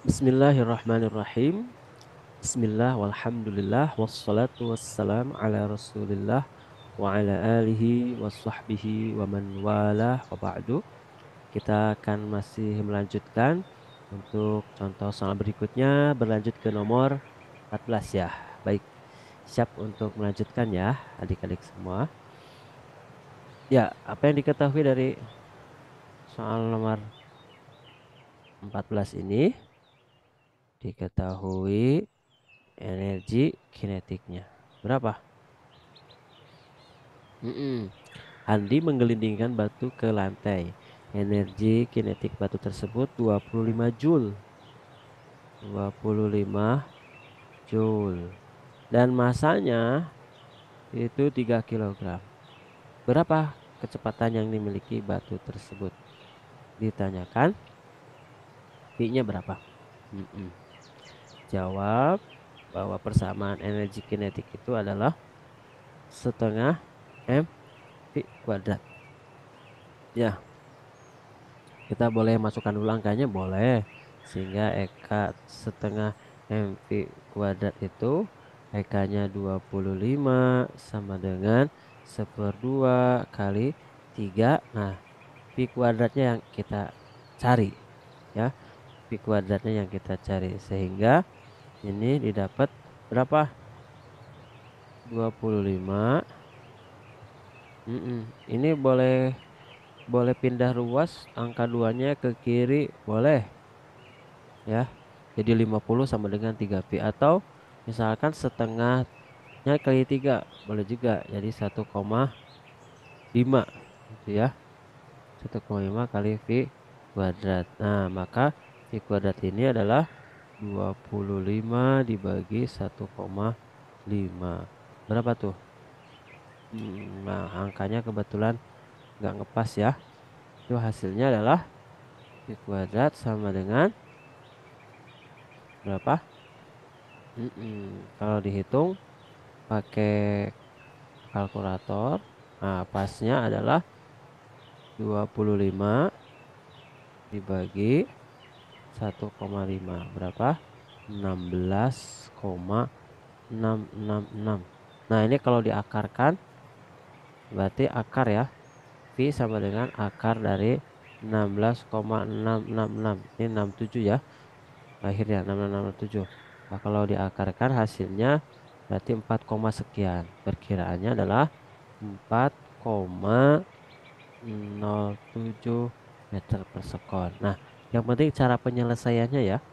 Bismillahirrahmanirrahim. Bismillah walhamdulillah wassalatu wassalam ala Rasulillah wa ala alihi wa sahbihi wa man walah wa ba'du. Kita akan masih melanjutkan untuk contoh soal berikutnya berlanjut ke nomor 14 ya. Baik, siap untuk melanjutkan ya adik-adik semua. Ya, apa yang diketahui dari soal nomor 14 ini? Diketahui energi kinetiknya. Berapa? Andi menggelindingkan batu ke lantai. Energi kinetik batu tersebut 25 Joule. 25 Joule. Dan masanya itu 3 kilogram. Berapa kecepatan yang dimiliki batu tersebut? Ditanyakan, V-nya berapa? Jawab bahwa persamaan energi kinetik itu adalah setengah mv kuadrat. Ya, kita boleh masukkan dulu angkanya, boleh. Sehingga Eka setengah mv kuadrat itu Eka-nya 25 sama dengan 1/2 kali 3. Nah, V kuadratnya yang kita cari ya. V kuadratnya yang kita cari, sehingga ini didapat berapa? 25. Ini boleh pindah ruas angka 2-nya ke kiri, boleh ya. Jadi 50 sama dengan 3pi, atau misalkan setengahnya kali 3 boleh juga, jadi 1,5 gitu ya. 1,5 kali V kuadrat. Nah, maka V kuadrat ini adalah 25 dibagi 1,5. Berapa tuh? Nah, angkanya kebetulan nggak ngepas ya. Itu hasilnya adalah V kuadrat sama dengan berapa? Kalau dihitung pakai kalkulator, nah pasnya adalah 25 dibagi 1,5. Berapa? 16,666. Nah, ini kalau diakarkan berarti akar ya. V sama dengan akar dari 16,666. Ini 67 ya. Akhirnya 6667. Nah, kalau diakarkan hasilnya berarti 4, sekian. Perkiraannya adalah 4,07 meter per sekon. Nah, yang penting cara penyelesaiannya ya.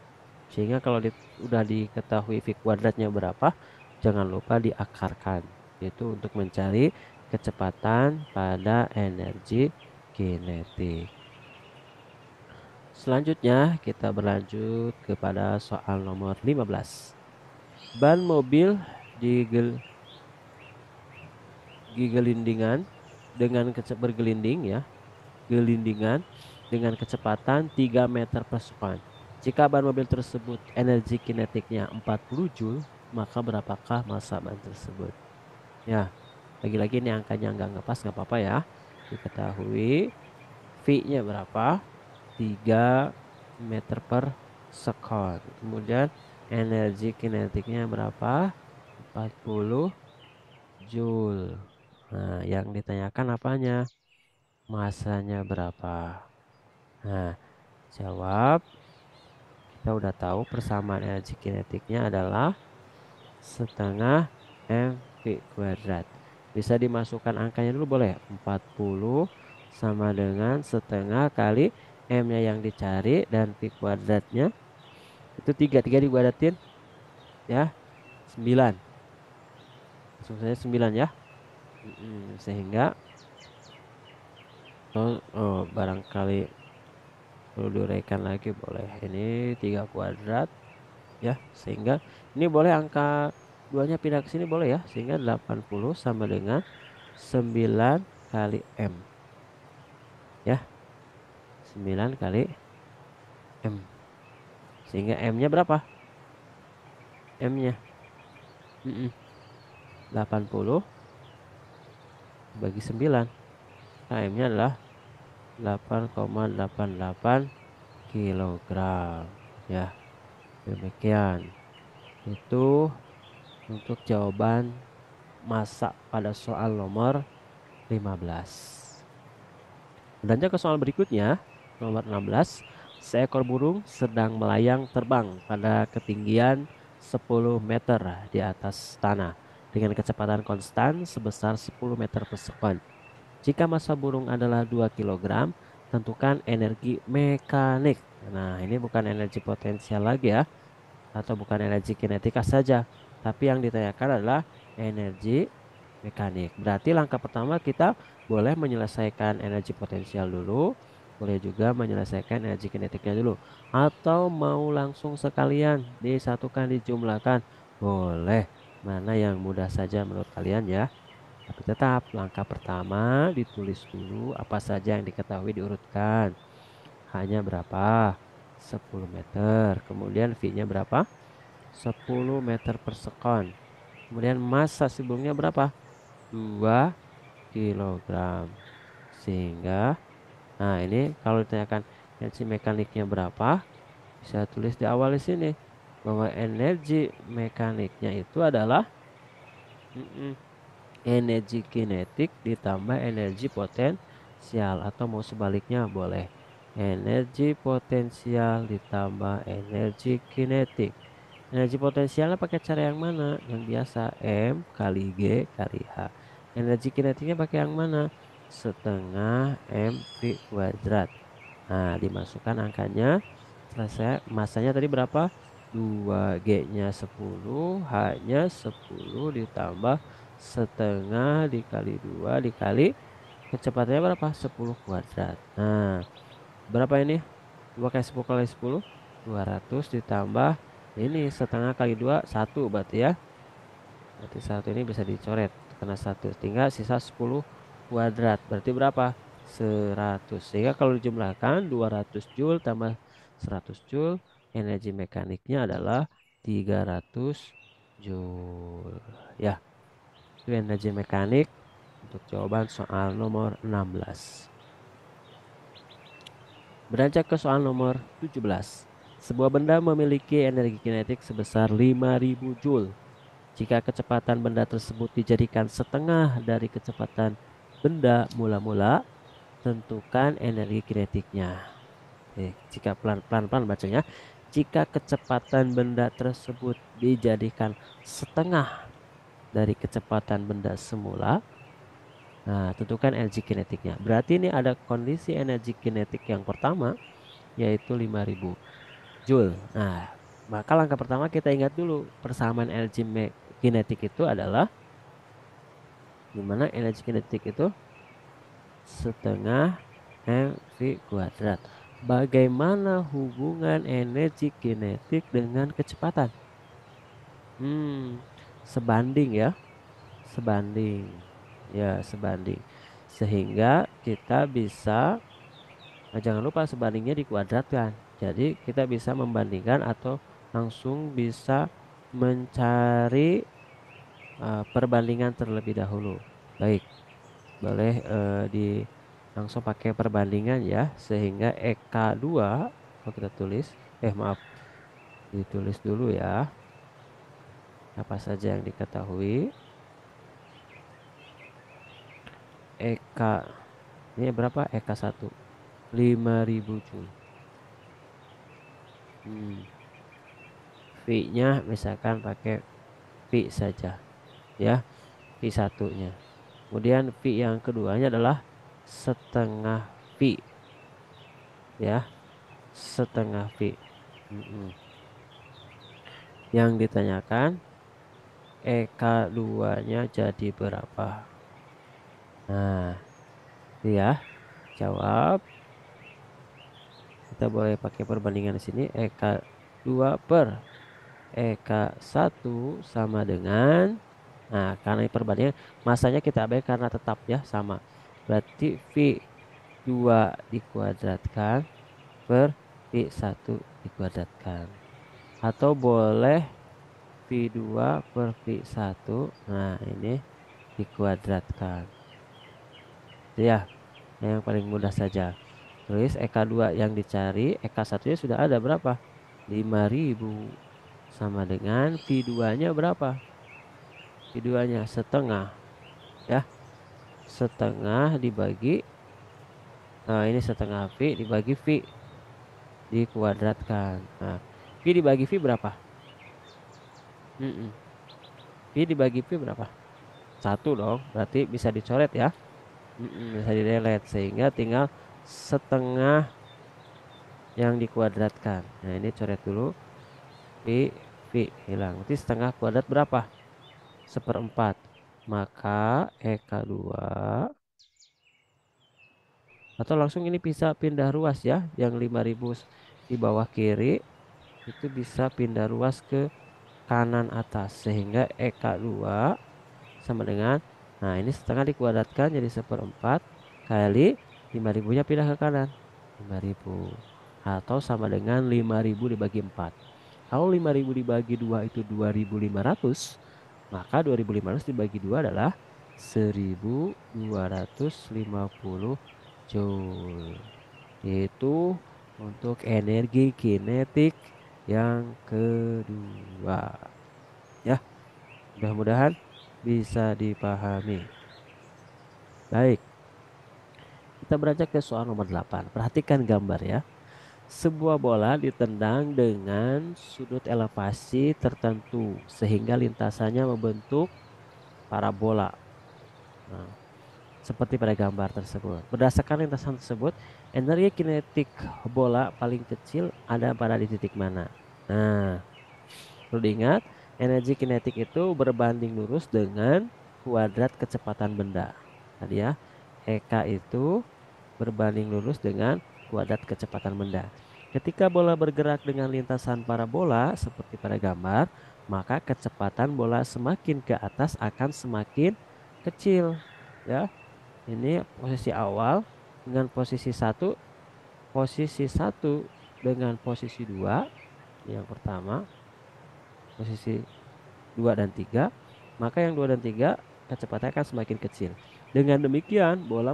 Sehingga kalau udah diketahui V kuadratnya berapa, jangan lupa diakarkan. Yaitu untuk mencari kecepatan pada energi kinetik. Selanjutnya kita berlanjut kepada soal nomor 15. Ban mobil digelindingan dengan bergelinding ya, gelindingan dengan kecepatan 3 meter per sekon. Jika ban mobil tersebut energi kinetiknya 40 Joule, maka berapakah massa ban tersebut? Ya, lagi-lagi ini angkanya nggak ngepas, nggak apa-apa ya. Diketahui V-nya berapa? 3 meter per sekon. Kemudian energi kinetiknya berapa? 40 Joule. Nah, yang ditanyakan apanya? Masanya berapa? Nah, jawab, kita udah tahu persamaan energi kinetiknya adalah setengah mv kuadrat. Bisa dimasukkan angkanya dulu boleh. 40 sama dengan setengah kali M-nya yang dicari dan V kuadratnya itu 3 dikuadratin ya, 9. Langsung saja 9 ya. Sehingga barangkali perlu diuraikan lagi, boleh. Ini 3 kuadrat ya, sehingga ini boleh angka 2-nya pindah ke sini, boleh ya. Sehingga 80 sama dengan 9 kali M ya, 9 kali M, sehingga M-nya berapa? M-nya 80 bagi 9. Nah, M-nya adalah 8,88 kilogram ya. Demikian. Itu untuk jawaban masa pada soal nomor 15. Beranjak ke soal berikutnya, nomor 16. Seekor burung sedang melayang terbang pada ketinggian 10 meter di atas tanah dengan kecepatan konstan sebesar 10 meter per sekon. Jika massa burung adalah 2 kilogram, tentukan energi mekanik. Nah, ini bukan energi potensial lagi ya, atau bukan energi kinetika saja, tapi yang ditanyakan adalah energi mekanik. Berarti langkah pertama kita boleh menyelesaikan energi potensial dulu, boleh juga menyelesaikan energi kinetiknya dulu, atau mau langsung sekalian disatukan dijumlahkan, boleh. Mana yang mudah saja menurut kalian ya. Tapi tetap langkah pertama ditulis dulu apa saja yang diketahui diurutkan. Hanya berapa? 10 meter. Kemudian V-nya berapa? 10 meter per sekon. Kemudian massa si burungnya berapa? 2 kilogram. Sehingga, nah ini kalau ditanyakan energi mekaniknya berapa, bisa tulis di awal di sini bahwa energi mekaniknya itu adalah energi kinetik ditambah energi potensial, atau mau sebaliknya boleh. Energi potensial ditambah energi kinetik. Energi potensialnya pakai cara yang mana? Yang biasa, M kali G kali H. Energi kinetiknya pakai yang mana? Setengah mv kuadrat. Nah, dimasukkan angkanya. Selesai. Masanya tadi berapa? 2G-nya 10, H-nya 10 ditambah setengah dikali 2 dikali kecepatannya berapa? 10 kuadrat. Nah, berapa ini? 2 kali 10 kali 10, 200 ditambah ini setengah kali 2, 1 berarti ya. Berarti 1 ini bisa dicoret karena 1, tinggal sisa 10 kuadrat. Berarti berapa? 100. Sehingga kalau dijumlahkan 200 Joule tambah 100 Joule, energi mekaniknya adalah 300 Joule. Ya, itu energi mekanik untuk jawaban soal nomor 16. Beranjak ke soal nomor 17. Sebuah benda memiliki energi kinetik sebesar 5000 Joule. Jika kecepatan benda tersebut dijadikan setengah dari kecepatan benda mula-mula, tentukan energi kinetiknya. Jika pelan-pelan bacanya, jika kecepatan benda tersebut dijadikan setengah dari kecepatan benda semula, nah tentukan energi kinetiknya. Berarti ini ada kondisi energi kinetik yang pertama, yaitu 5000 Joule. Nah, maka langkah pertama kita ingat dulu persamaan energi kinetik itu adalah, dimana energi kinetik itu setengah mv kuadrat. Bagaimana hubungan energi kinetik dengan kecepatan? Sebanding ya, sebanding. Ya, sebanding. Sehingga kita bisa, nah jangan lupa sebandingnya dikuadratkan. Jadi kita bisa membandingkan atau langsung bisa mencari perbandingan terlebih dahulu. Baik, boleh langsung pakai perbandingan ya, sehingga EK2 kalau kita tulis, maaf, ditulis dulu ya apa saja yang diketahui. EK ini berapa? EK1 5000 Joule. V-nya misalkan pakai V saja ya, V1 nya. Kemudian V yang keduanya adalah setengah V ya, setengah V. Yang ditanyakan EK2 nya jadi berapa? Nah, itu ya, jawab. Kita boleh pakai perbandingan di sini. EK2 per EK1 sama dengan, nah karena ini perbandingan, masanya kita abaikan karena tetap ya sama. Berarti V2 dikuadratkan per V1 dikuadratkan. Atau boleh V2 per V1. Nah, ini dikuadratkan. Ya, yang paling mudah saja. Terus EK2 yang dicari, EK1-nya sudah ada berapa? 5.000 sama dengan V2-nya berapa? V2-nya setengah ya. Setengah dibagi ini setengah V dibagi V dikuadratkan. Nah, V dibagi V berapa? Mm-mm. V dibagi V berapa? Satu dong. Berarti bisa dicoret ya. Bisa di-delete sehingga tinggal setengah yang dikuadratkan. Nah, ini coret dulu. V, V hilang. Nanti setengah kuadrat berapa? Seperempat. Maka EK2 atau langsung ini bisa pindah ruas ya. Yang 5.000 di bawah kiri itu bisa pindah ruas ke kanan atas. Sehingga EK2 sama dengan, nah ini setengah dikuadratkan jadi seperempat kali 5.000-nya pindah ke kanan. 5.000 atau sama dengan 5.000 dibagi 4. Kalau 5.000 dibagi 2 itu 2.500, maka 2.500 dibagi 2 adalah 1.250 joule. Itu untuk energi kinetik yang kedua. Ya, mudah-mudahan bisa dipahami. Baik, kita beranjak ke soal nomor 8. Perhatikan gambar ya. Sebuah bola ditendang dengan sudut elevasi tertentu sehingga lintasannya membentuk parabola. Nah, seperti pada gambar tersebut. Berdasarkan lintasan tersebut, energi kinetik bola paling kecil ada pada di titik mana? Nah, perlu diingat, energi kinetik itu berbanding lurus dengan kuadrat kecepatan benda. Tadi ya, EK itu berbanding lurus dengan kuadrat kecepatan benda. Ketika bola bergerak dengan lintasan parabola seperti pada gambar, maka kecepatan bola semakin ke atas akan semakin kecil. Ya, ini posisi awal dengan posisi satu dengan posisi dua, yang pertama, posisi 2 dan 3, maka yang 2 dan 3 kecepatannya akan semakin kecil. Dengan demikian, bola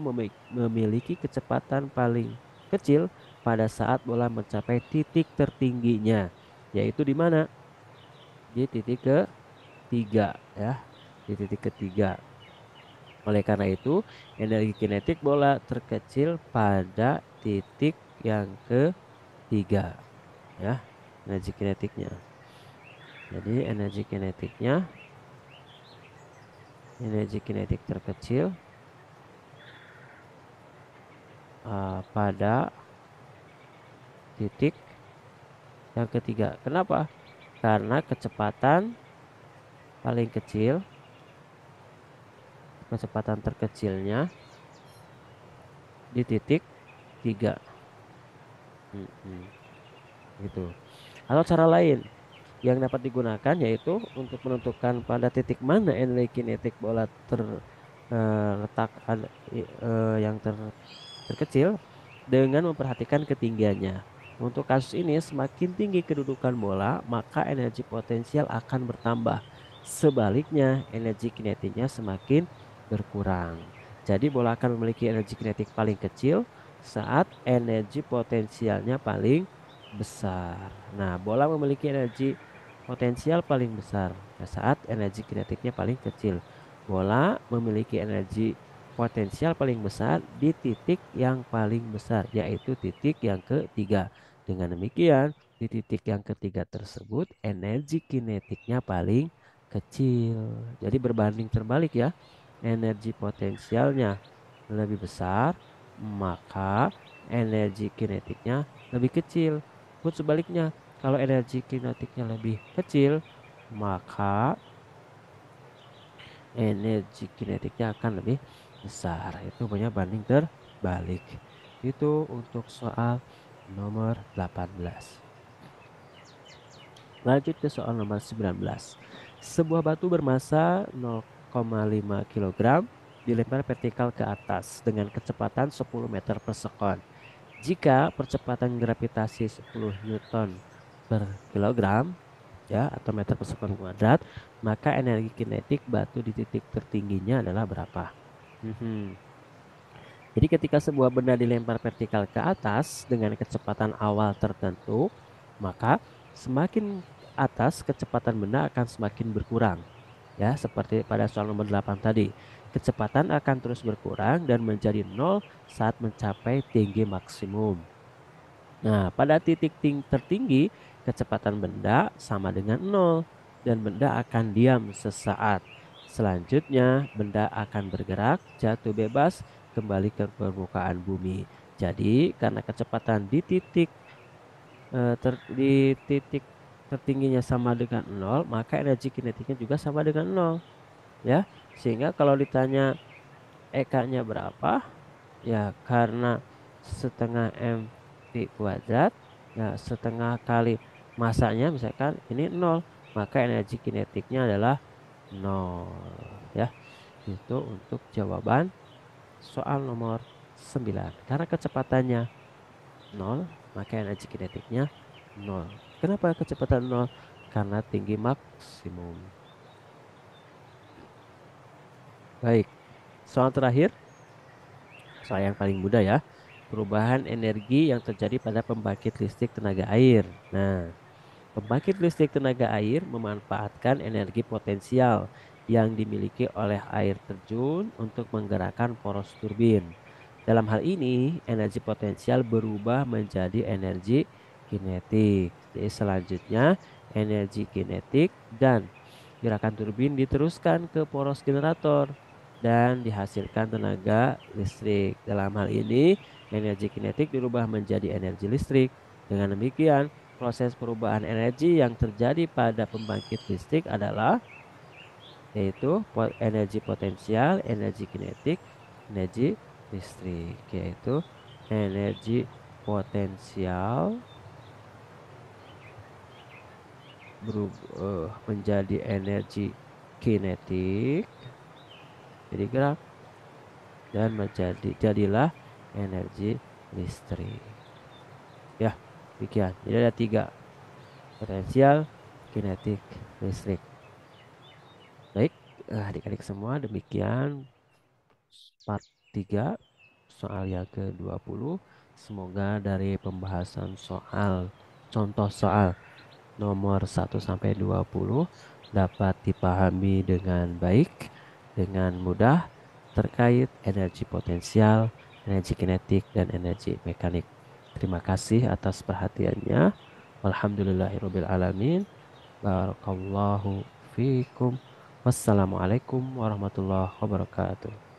memiliki kecepatan paling kecil pada saat bola mencapai titik tertingginya, yaitu di mana? Di titik ketiga ya, di titik ketiga. Oleh karena itu, energi kinetik bola terkecil pada titik yang ketiga ya, energi kinetiknya. Jadi energi kinetik terkecil pada titik yang ketiga. Kenapa? Karena kecepatan paling kecil, kecepatan terkecilnya di titik 3. Gitu. Atau cara lain yang dapat digunakan yaitu untuk menentukan pada titik mana energi kinetik bola terletak yang terkecil dengan memperhatikan ketinggiannya. Untuk kasus ini, semakin tinggi kedudukan bola, maka energi potensial akan bertambah. Sebaliknya, energi kinetiknya semakin berkurang. Jadi, bola akan memiliki energi kinetik paling kecil saat energi potensialnya paling besar. Nah, bola memiliki energi potensial paling besar saat energi kinetiknya paling kecil. Bola memiliki energi potensial paling besar di titik yang paling besar, yaitu titik yang ketiga. Dengan demikian, di titik yang ketiga tersebut energi kinetiknya paling kecil. Jadi berbanding terbalik ya. Energi potensialnya lebih besar, maka energi kinetiknya lebih kecil. Pun sebaliknya, kalau energi kinetiknya lebih kecil, maka energi kinetiknya akan lebih besar. Itu punya banding terbalik. Itu untuk soal nomor 18. Lanjut ke soal nomor 19. Sebuah batu bermasa 0,5 kg dilempar vertikal ke atas dengan kecepatan 10 meter per sekon. Jika percepatan gravitasi 10 Newton per kilogram ya atau meter per sekon kuadrat, maka energi kinetik batu di titik tertingginya adalah berapa? Jadi ketika sebuah benda dilempar vertikal ke atas dengan kecepatan awal tertentu, maka Semakin atas kecepatan benda akan semakin berkurang. Ya, seperti pada soal nomor 8 tadi. Kecepatan akan terus berkurang dan menjadi nol saat mencapai tinggi maksimum. Nah, pada titik tertinggi, kecepatan benda sama dengan nol dan benda akan diam sesaat. Selanjutnya, benda akan bergerak, jatuh bebas, kembali ke permukaan bumi. Jadi, karena kecepatan di titik tertingginya sama dengan nol, maka energi kinetiknya juga sama dengan nol, ya. Sehingga kalau ditanya EK-nya berapa, ya karena setengah mv kuadrat, ya setengah kali masanya misalkan ini nol, maka energi kinetiknya adalah nol, ya. Itu untuk jawaban soal nomor 9. Karena kecepatannya nol, maka energi kinetiknya nol. Kenapa kecepatan nol? Karena tinggi maksimum. Baik, soal terakhir, soal yang paling mudah ya. Perubahan energi yang terjadi pada pembangkit listrik tenaga air. Nah, pembangkit listrik tenaga air memanfaatkan energi potensial yang dimiliki oleh air terjun untuk menggerakkan poros turbin. Dalam hal ini, energi potensial berubah menjadi energi kinetik. Jadi selanjutnya, energi kinetik dan gerakan turbin diteruskan ke poros generator dan dihasilkan tenaga listrik. Dalam hal ini, energi kinetik dirubah menjadi energi listrik. Dengan demikian, proses perubahan energi yang terjadi pada pembangkit listrik adalah yaitu energi potensial, energi kinetik, energi listrik, yaitu energi potensial berubah menjadi energi kinetik, jadi gerak, dan jadilah energi listrik. Ya, demikian. Jadi ada 3, potensial, kinetik, listrik. Baik, adik-adik semua, demikian part 3 soal yang ke-20. Semoga dari pembahasan contoh soal nomor 1 sampai 20 dapat dipahami dengan baik, dengan mudah terkait energi potensial, energi kinetik, dan energi mekanik. Terima kasih atas perhatiannya. Alhamdulillahirabbil alamin. Barakallahu fiikum. Wassalamualaikum warahmatullahi wabarakatuh.